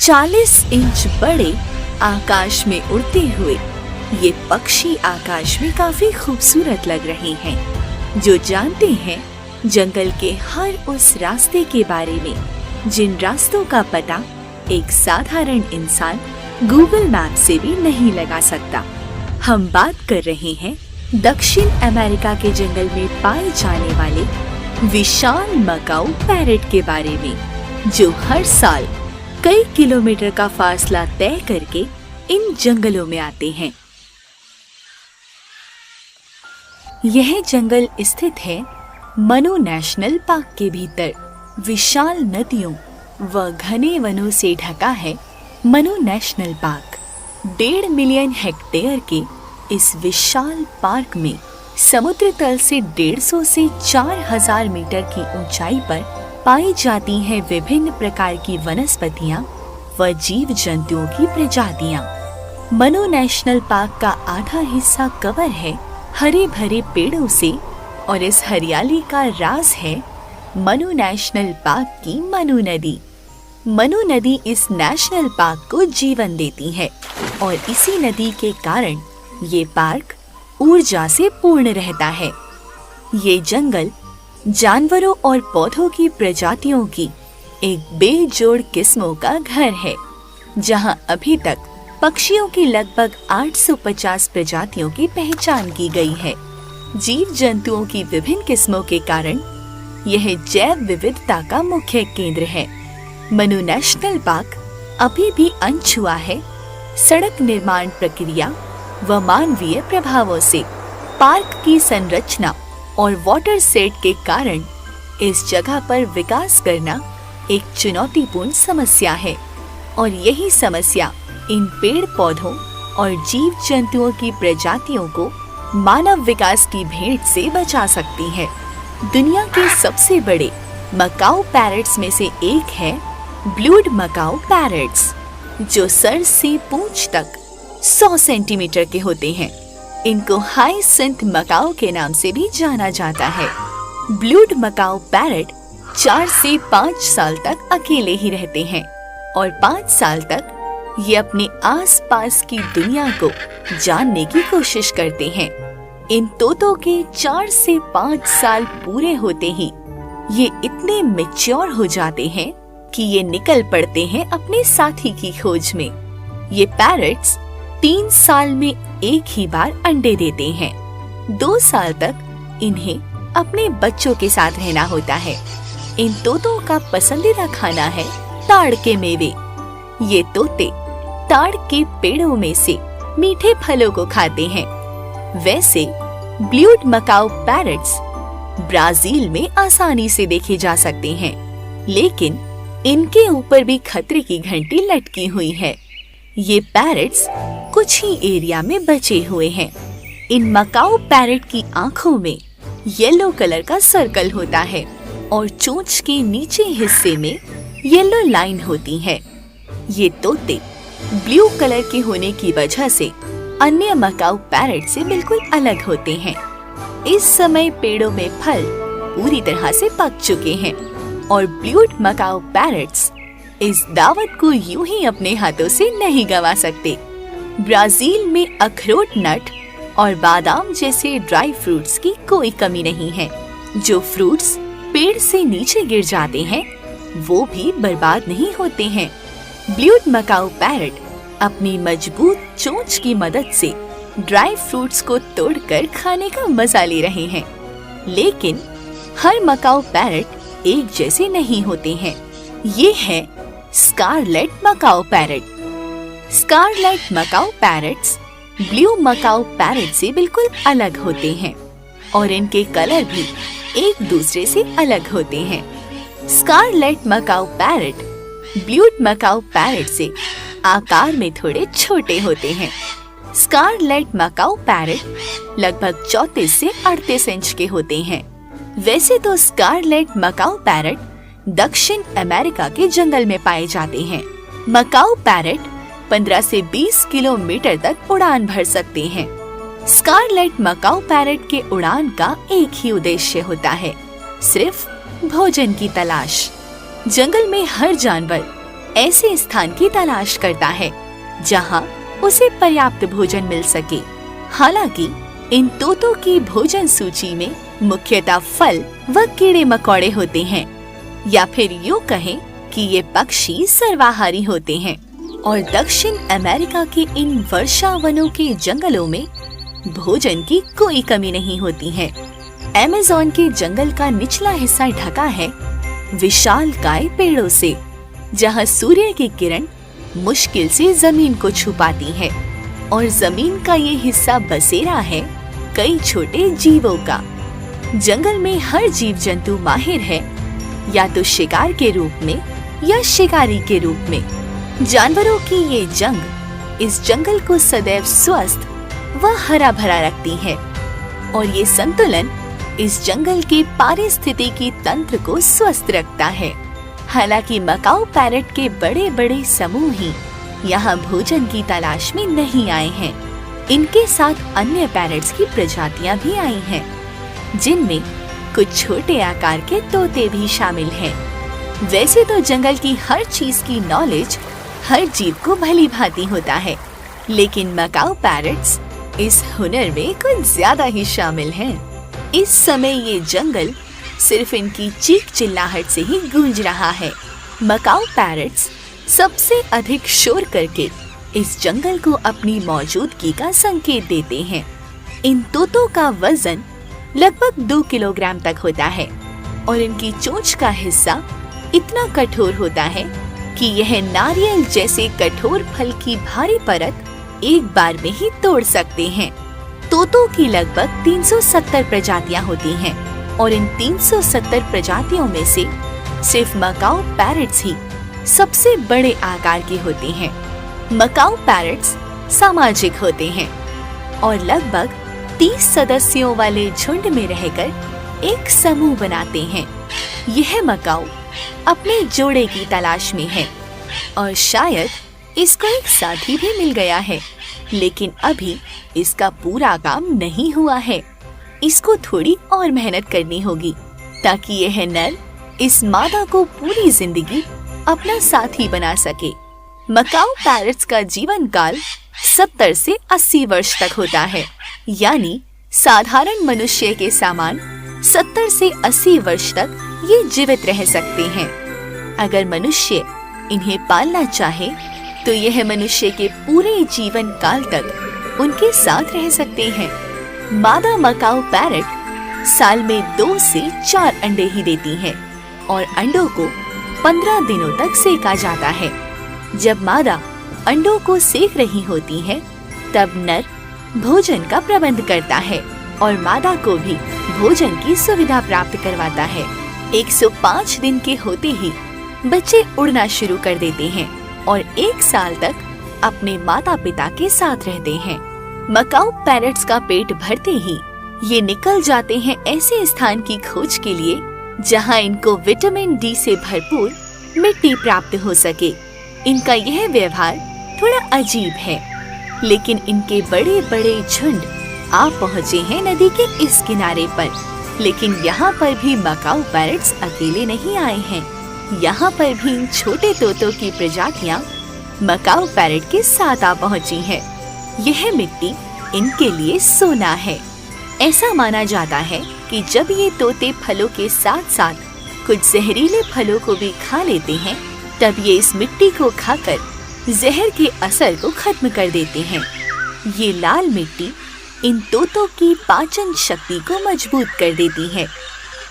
40 inch बड़े आकाश में उड़ते हुए ये पक्षी आकाश में काफी खूबसूरत लग रहे हैं। जो जानते हैं जंगल के हर उस रास्ते के बारे में जिन रास्तों का पता एक साधारण इंसान गूगल मैप से भी नहीं लगा सकता। हम बात कर रहे हैं दक्षिण अमेरिका के जंगल में पाए जाने वाले विशाल मकाऊ पैरट के बारे में, जो हर साल कई किलोमीटर का फासला तय करके इन जंगलों में आते हैं। यह जंगल स्थित है मनु नेशनल पार्क के भीतर। विशाल नदियों व घने वनों से ढका है Manu national park. 1.5 million hectare के इस विशाल पार्क में समुद्र तल से 150 से 4000 मीटर की ऊंचाई पर पाई जाती हैं विभिन्न प्रकार की वनस्पतियां व जीव जंतुओं की प्रजातियां। मनु नेशनल पार्क का आधा हिस्सा कवर है हरे भरे पेड़ों से और इस हरियाली का राज है मनु नेशनल पार्क की मनु नदी। मनु नदी इस नेशनल पार्क को जीवन देती है और इसी नदी के कारण ये पार्क ऊर्जा से पूर्ण रहता है। ये जंगल जानवरों और पौधों की प्रजातियों की एक बेजोड़ किस्मों का घर है, जहां अभी तक पक्षियों की लगभग 850 प्रजातियों की पहचान की गई है। जीव जंतुओं की विभिन्न किस्मों के कारण यह जैव विविधता का मुख्य केंद्र है। मनु नेशनल पार्क अभी भी अनछुआ है। सड़क निर्माण प्रक्रिया व मानवीय प्रभावों से पार्क की संरचना और वाटर सेट के कारण इस जगह पर विकास करना एक चुनौतीपूर्ण समस्या है और यही समस्या इन पेड़ पौधों और जीव जंतुओं की प्रजातियों को मानव विकास की भेंट से बचा सकती है। दुनिया के सबसे बड़े मकाऊ पैरट्स में से एक है ब्लूड मकाऊ पैरट्स, जो सर से पूंछ तक 100 सेंटीमीटर के होते हैं। इनको हाइसिंथ मकाऊ के नाम से भी जाना जाता है। ब्लूड मकाऊ पैरट 4 से 5 साल तक अकेले ही रहते हैं और 5 साल तक ये अपने आसपास की दुनिया को जानने की कोशिश करते हैं। इन तोतों के 4 से 5 साल पूरे होते ही ये इतने मैच्योर हो जाते हैं कि ये निकल पड़ते हैं अपने साथी की खोज में। ये पैरट्स 3 साल में एक ही बार अंडे देते हैं। 2 साल तक इन्हें अपने बच्चों के साथ रहना होता है। इन तोतों का पसंदीदा खाना है ताड़ के मेवे। ये तोते ताड़ के पेड़ों में से मीठे फलों को खाते हैं। वैसे ब्लूड मकाऊ पैरट्स ब्राजील में आसानी से देखे जा सकते हैं, लेकिन इनके ऊपर भी खतरे की घंटी लटकी हुई है। ये पैरट्स कुछ ही एरिया में बचे हुए हैं। इन मकाऊ पैरट की आँखों में येलो कलर का सर्कल होता है और चोंच के नीचे हिस्से में येलो लाइन होती है। ये तोते ब्लू कलर के होने की वजह से अन्य मकाऊ पैरट से बिल्कुल अलग होते हैं। इस समय पेड़ों में फल पूरी तरह से पक चुके हैं और ब्लूड मकाऊ पैरट्स इस दावत को यूं ही अपने हाथों से नहीं गंवा सकते। ब्राजील में अखरोट, नट और बादाम जैसे ड्राई फ्रूट्स की कोई कमी नहीं है। जो फ्रूट्स पेड़ से नीचे गिर जाते हैं वो भी बर्बाद नहीं होते हैं। ब्लूड मकाऊ पैरट अपनी मजबूत चोंच की मदद से ड्राई फ्रूट्स को तोड़कर खाने का मजा ले रहे हैं, लेकिन हर मकाऊ पैरट एक जैसे नहीं होते हैं। ये है scarlet macaw parrot. Scarlet macaw parrots blue macaw parrot से बिल्कुल अलग होते हैं और इनके कलर भी एक दूसरे से अलग होते हैं। Scarlet macaw parrot blue macaw parrot से आकार में थोड़े छोटे होते हैं। स्कारलेट मकाऊ पैरट लगभग 34 से 38 इंच के होते हैं। वैसे तो स्कारलेट मकाऊ पैरट दक्षिण अमेरिका के जंगल में पाए जाते हैं। मकाऊ पैरट 15 से 20 किलोमीटर तक उड़ान भर सकते हैं। स्कारलेट मकाऊ पैरट के उड़ान का एक ही उद्देश्य होता है, सिर्फ भोजन की तलाश। जंगल में हर जानवर ऐसे स्थान की तलाश करता है जहाँ उसे पर्याप्त भोजन मिल सके। हालांकि इन तोतों की भोजन सूची में मुख्यतः फल व कीड़े मकोड़े होते हैं, या फिर यूँ कहें कि ये पक्षी सर्वाहारी होते हैं। और दक्षिण अमेरिका के इन वर्षा वनों के जंगलों में भोजन की कोई कमी नहीं होती है। अमेज़न के जंगल का निचला हिस्सा ढका है विशालकाय पेड़ों से, जहाँ सूर्य की किरण मुश्किल से जमीन को छुपाती है, और जमीन का ये हिस्सा बसेरा है कई छोटे जीवों का। जंगल में हर जीव जंतु माहिर है, या तो शिकार के रूप में या शिकारी के रूप में। जानवरों की ये जंग इस जंगल को सदैव स्वस्थ व हरा भरा रखती है, और ये संतुलन इस जंगल के पारिस्थितिकी तंत्र को स्वस्थ रखता है। हालांकि मकाऊ पैरट के बड़े बड़े समूह ही यहाँ भोजन की तलाश में नहीं आए हैं। इनके साथ अन्य पैरट्स की प्रजातियां भी आई हैं, जिनमें कुछ छोटे आकार के तोते भी शामिल हैं। वैसे तो जंगल की हर चीज की नॉलेज हर जीव को भली भांति होता है, लेकिन मकाऊ पैरट्स इस हुनर में कुछ ज्यादा ही शामिल हैं। इस समय ये जंगल सिर्फ इनकी चीख चिल्लाहट से ही गूंज रहा है। मकाऊ पैरट्स सबसे अधिक शोर करके इस जंगल को अपनी मौजूदगी का संकेत देते हैं। इन तोतों का वजन लगभग 2 किलोग्राम तक होता है, और इनकी चोंच का हिस्सा इतना कठोर होता है कि यह नारियल जैसे कठोर फल की भारी परत एक बार में ही तोड़ सकते हैं। तोतों की लगभग 370 प्रजातियां होती हैं, और इन 370 प्रजातियों में से सिर्फ मकाऊ पैरट्स ही सबसे बड़े आकार के होते हैं। मकाऊ पैरट्स सामाजिक होते हैं और लगभग 30 सदस्यों वाले झुंड में रहकर एक समूह बनाते हैं। यह मकाऊ अपने जोड़े की तलाश में है, और शायद इसको एक साथी भी मिल गया है, लेकिन अभी इसका पूरा काम नहीं हुआ है। इसको थोड़ी और मेहनत करनी होगी ताकि यह नर इस मादा को पूरी जिंदगी अपना साथी बना सके। मकाऊ पैरट्स का जीवन काल 70 से 80 वर्ष तक होता है, यानी साधारण मनुष्य के समान 70 से 80 वर्ष तक ये जीवित रह सकते हैं। अगर मनुष्य इन्हें पालना चाहे तो यह मनुष्य के पूरे जीवन काल तक उनके साथ रह सकते हैं। मादा मकाऊ पैरट साल में 2 से 4 अंडे ही देती है, और अंडों को 15 दिनों तक सेका जाता है। जब मादा अंडों को सेक रही होती है, तब नर भोजन का प्रबंध करता है और मादा को भी भोजन की सुविधा प्राप्त करवाता है। 105 दिन के होते ही बच्चे उड़ना शुरू कर देते हैं और 1 साल तक अपने माता पिता के साथ रहते हैं। मकाऊ पैरट्स का पेट भरते ही ये निकल जाते हैं ऐसे स्थान की खोज के लिए जहां इनको विटामिन डी से भरपूर मिट्टी प्राप्त हो सके। इनका यह व्यवहार थोड़ा अजीब है, लेकिन इनके बड़े बड़े झुंड आ पहुँचे हैं नदी के इस किनारे पर। लेकिन यहाँ पर भी मकाऊ पैरट्स अकेले नहीं आए हैं। यहाँ पर भी इन छोटे तोतों की प्रजातियाँ मकाऊ पैरट के साथ आ पहुँची हैं। यह मिट्टी इनके लिए सोना है। ऐसा माना जाता है कि जब ये तोते फलों के साथ साथ कुछ जहरीले फलों को भी खा लेते हैं, तब ये इस मिट्टी को खाकर जहर के असर को खत्म कर देते हैं। ये लाल मिट्टी इन तोतों की पाचन शक्ति को मजबूत कर देती है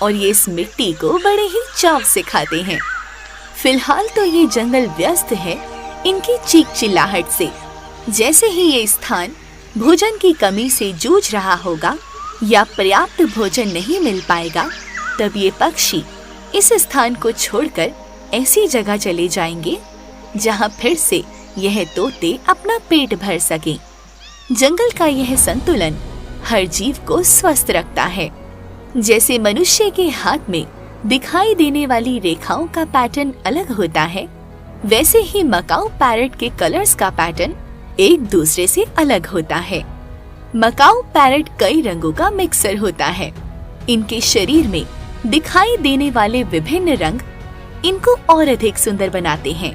और ये इस मिट्टी को बड़े ही चाव से खाते हैं। फिलहाल तो ये जंगल व्यस्त है इनकी चीख चिल्लाहट से। जैसे ही ये स्थान भोजन की कमी से जूझ रहा होगा या पर्याप्त भोजन नहीं मिल पाएगा, तब ये पक्षी इस स्थान को छोड़कर ऐसी जगह चले जाएंगे जहां फिर से यह तोते अपना पेट भर सकें। जंगल का यह संतुलन हर जीव को स्वस्थ रखता है। जैसे मनुष्य के हाथ में दिखाई देने वाली रेखाओं का पैटर्न अलग होता है, वैसे ही मकाऊ पैरट के कलर्स का पैटर्न एक दूसरे से अलग होता है। मकाऊ पैरट कई रंगों का मिक्सर होता है। इनके शरीर में दिखाई देने वाले विभिन्न रंग इनको और अधिक सुंदर बनाते हैं।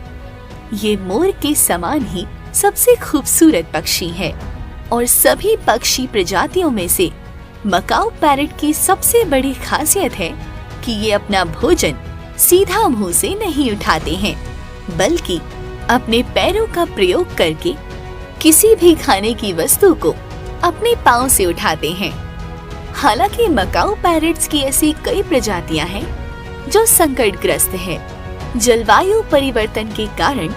ये मोर के समान ही सबसे खूबसूरत पक्षी है और सभी पक्षी प्रजातियों में से मकाऊ पैरट की सबसे बड़ी खासियत है कि ये अपना भोजन सीधा मुंह से नहीं उठाते हैं, बल्कि अपने पैरों का प्रयोग करके किसी भी खाने की वस्तु को अपने पांव से उठाते हैं। हालांकि मकाऊ पैरट्स की ऐसी कई प्रजातियां हैं जो संकटग्रस्त है। जलवायु परिवर्तन के कारण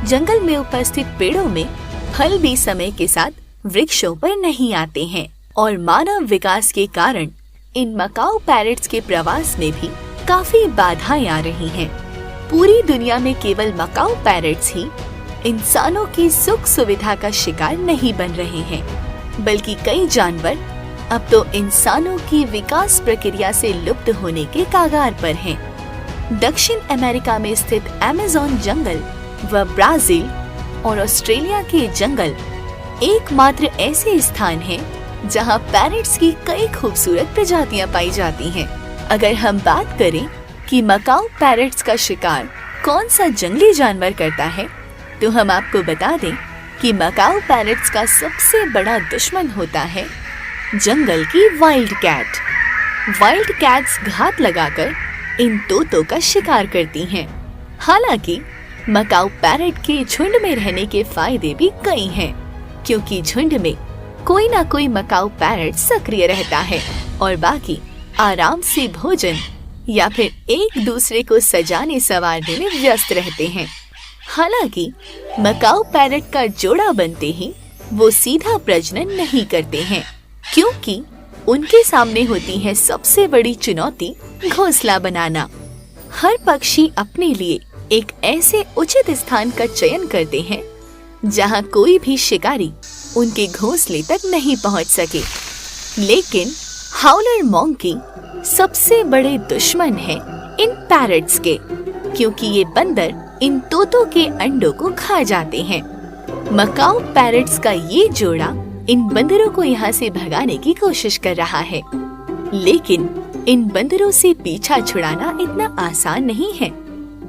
जंगल में उपस्थित पेड़ों में फल भी समय के साथ वृक्षों पर नहीं आते हैं और मानव विकास के कारण इन मकाऊ पैरट्स के प्रवास में भी काफी बाधाएं आ रही हैं। पूरी दुनिया में केवल मकाऊ पैरट्स ही इंसानों की सुख सुविधा का शिकार नहीं बन रहे हैं, बल्कि कई जानवर अब तो इंसानों की विकास प्रक्रिया से लुप्त होने के कगार पर हैं। दक्षिण अमेरिका में स्थित अमेज़न जंगल व ब्राजील और ऑस्ट्रेलिया के जंगल एकमात्र ऐसे स्थान हैं जहां पैरट्स की कई खूबसूरत प्रजातियां पाई जाती हैं। अगर हम बात करें कि मकाऊ पैरट्स का शिकार कौन सा जंगली जानवर करता है, तो हम आपको बता दें कि मकाऊ पैरट्स का सबसे बड़ा दुश्मन होता है जंगल की वाइल्ड कैट। वाइल्ड कैट्स घात लगाकर इन तोतों का शिकार करती हैं। हालांकि मकाऊ पैरट के झुंड में रहने के फायदे भी कई हैं, क्योंकि झुंड में कोई ना कोई मकाऊ पैरट सक्रिय रहता है और बाकी आराम से भोजन या फिर एक दूसरे को सजाने संवारने में व्यस्त रहते हैं। हालांकि मकाऊ पैरट का जोड़ा बनते ही वो सीधा प्रजनन नहीं करते हैं, क्योंकि उनके सामने होती है सबसे बड़ी चुनौती घोंसला बनाना। हर पक्षी अपने लिए एक ऐसे उचित स्थान का चयन करते हैं जहां कोई भी शिकारी उनके घोंसले तक नहीं पहुंच सके। लेकिन हाउलर मंकी सबसे बड़े दुश्मन है इन पैरट्स के, क्योंकि ये बंदर इन तोतों के अंडों को खा जाते हैं। मकाऊ पैरट्स का ये जोड़ा इन बंदरों को यहाँ से भगाने की कोशिश कर रहा है, लेकिन इन बंदरों से पीछा छुड़ाना इतना आसान नहीं है।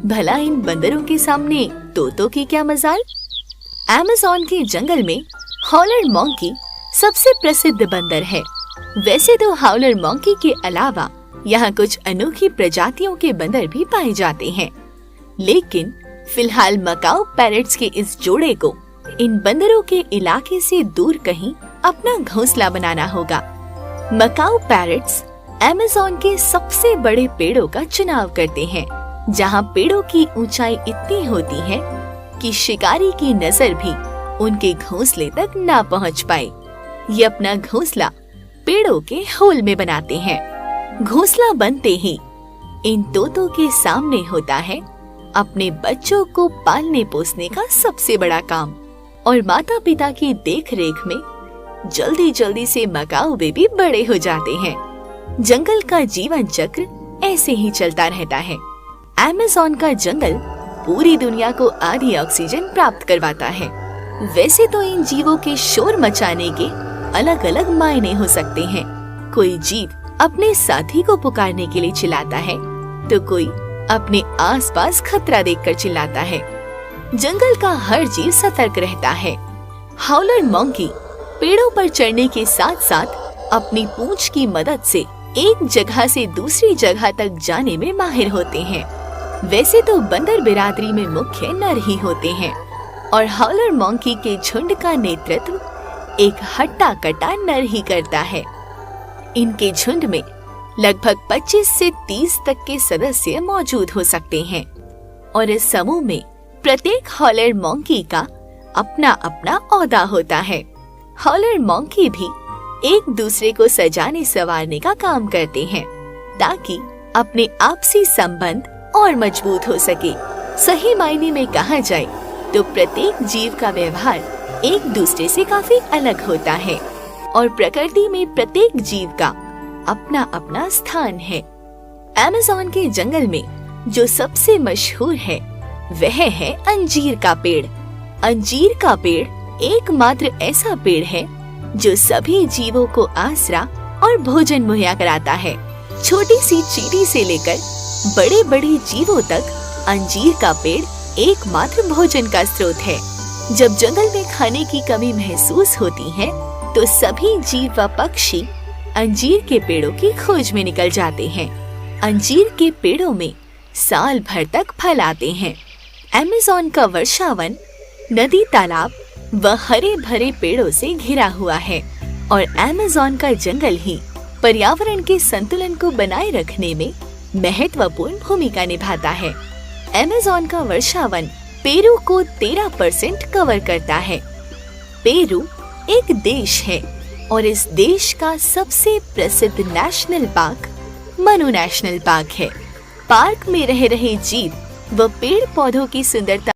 भला इन बंदरों के सामने तोतों की क्या मजाल। अमेज़न के जंगल में हाउलर मंकी सबसे प्रसिद्ध बंदर है। वैसे तो हाउलर मंकी के अलावा यहाँ कुछ अनोखी प्रजातियों के बंदर भी पाए जाते हैं, लेकिन फिलहाल मकाऊ पैरट्स के इस जोड़े को इन बंदरों के इलाके से दूर कहीं अपना घोंसला बनाना होगा। मकाऊ पैरट्स अमेज़न के सबसे बड़े पेड़ों का चुनाव करते हैं, जहां पेड़ों की ऊंचाई इतनी होती है कि शिकारी की नजर भी उनके घोंसले तक ना पहुंच पाए। ये अपना घोंसला पेड़ों के होल में बनाते हैं। घोंसला बनते ही इन तोतों के सामने होता है अपने बच्चों को पालने पोसने का सबसे बड़ा काम, और माता पिता की देखरेख में जल्दी जल्दी से मकाऊ बेबी बड़े हो जाते हैं। जंगल का जीवन चक्र ऐसे ही चलता रहता है। अमेज़न का जंगल पूरी दुनिया को आधी ऑक्सीजन प्राप्त करवाता है। वैसे तो इन जीवों के शोर मचाने के अलग अलग मायने हो सकते हैं। कोई जीव अपने साथी को पुकारने के लिए चिल्लाता है, तो कोई अपने आसपास खतरा देखकर चिल्लाता है। जंगल का हर जीव सतर्क रहता है। हाउलर मंकी पेड़ों पर चढ़ने के साथ साथ अपनी पूंछ की मदद से एक जगह से दूसरी जगह तक जाने में माहिर होते हैं। वैसे तो बंदर बिरादरी में मुख्य नर ही होते हैं और हाउलर मंकी के झुंड का नेतृत्व एक हट्टा कट्टा नर ही करता है। इनके झुंड में लगभग 25 से 30 तक के सदस्य मौजूद हो सकते हैं और इस समूह में प्रत्येक हाउलर मंकी का अपना अपना ओहदा होता है। हाउलर मंकी भी एक दूसरे को सजाने संवारने का काम करते हैं ताकि अपने आपसी संबंध और मजबूत हो सके। सही मायने में कहा जाए तो प्रत्येक जीव का व्यवहार एक दूसरे से काफी अलग होता है और प्रकृति में प्रत्येक जीव का अपना अपना स्थान है। अमेज़न के जंगल में जो सबसे मशहूर है वह है अंजीर का पेड़। अंजीर का पेड़ एकमात्र ऐसा पेड़ है जो सभी जीवों को आसरा और भोजन मुहैया कराता है। छोटी सी चींटी से लेकर बड़े बड़े जीवों तक अंजीर का पेड़ एकमात्र भोजन का स्रोत है। जब जंगल में खाने की कमी महसूस होती है तो सभी जीव व पक्षी अंजीर के पेड़ों की खोज में निकल जाते हैं। अंजीर के पेड़ों में साल भर तक फल आते हैं। अमेज़न का वर्षावन नदी, तालाब व हरे भरे पेड़ों से घिरा हुआ है और अमेज़न का जंगल ही पर्यावरण के संतुलन को बनाए रखने में महत्वपूर्ण भूमिका निभाता है। अमेज़न का वर्षावन पेरू को 13% कवर करता है। पेरू एक देश है और इस देश का सबसे प्रसिद्ध national park Manu national park है। पार्क में रह रहे जीव व पेड़ पौधों की सुंदरता